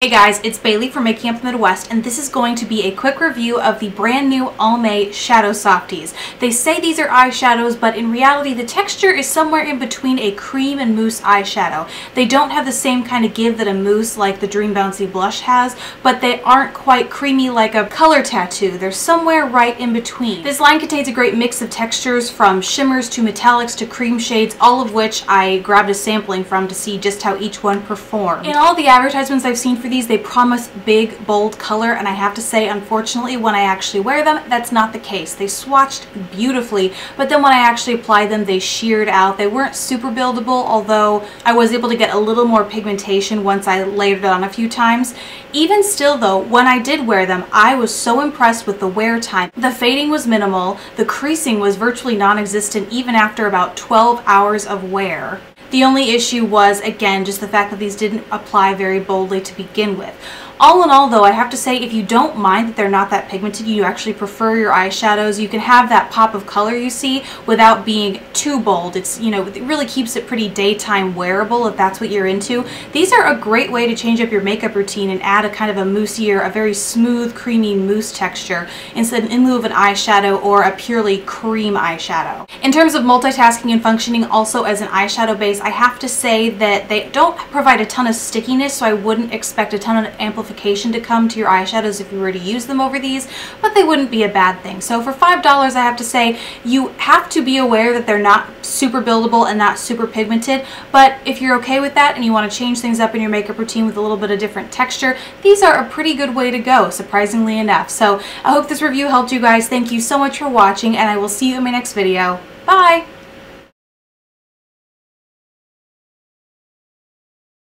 Hey guys, it's Bailey from Making Up the Midwest, and this is going to be a quick review of the brand new Almay Shadow Softies. They say these are eyeshadows, but in reality the texture is somewhere in between a cream and mousse eyeshadow. They don't have the same kind of give that a mousse like the Dream Bouncy blush has, but they aren't quite creamy like a color tattoo. They're somewhere right in between. This line contains a great mix of textures from shimmers to metallics to cream shades, all of which I grabbed a sampling from to see just how each one performed. In all the advertisements I've seen for these, they promise big, bold color, and I have to say, unfortunately, when I actually wear them, that's not the case. They swatched beautifully, but then when I actually applied them, they sheared out. They weren't super buildable, although I was able to get a little more pigmentation once I layered it on a few times. Even still though, when I did wear them, I was so impressed with the wear time. The fading was minimal, the creasing was virtually non-existent even after about 12 hours of wear. The only issue was, again, just the fact that these didn't apply very boldly to begin with. All in all though, I have to say, if you don't mind that they're not that pigmented, you actually prefer your eyeshadows, you can have that pop of color you see without being too bold. It's, you know, it really keeps it pretty daytime wearable if that's what you're into. These are a great way to change up your makeup routine and add a kind of a moussier, a very smooth, creamy mousse texture instead in lieu of an eyeshadow or a purely cream eyeshadow. In terms of multitasking and functioning also as an eyeshadow base, I have to say that they don't provide a ton of stickiness, so I wouldn't expect a ton of amplification to come to your eyeshadows if you were to use them over these, but they wouldn't be a bad thing. So for $5, I have to say, you have to be aware that they're not super buildable and not super pigmented, but if you're okay with that and you want to change things up in your makeup routine with a little bit of different texture, these are a pretty good way to go, surprisingly enough. So I hope this review helped you guys. Thank you so much for watching, and I will see you in my next video. Bye!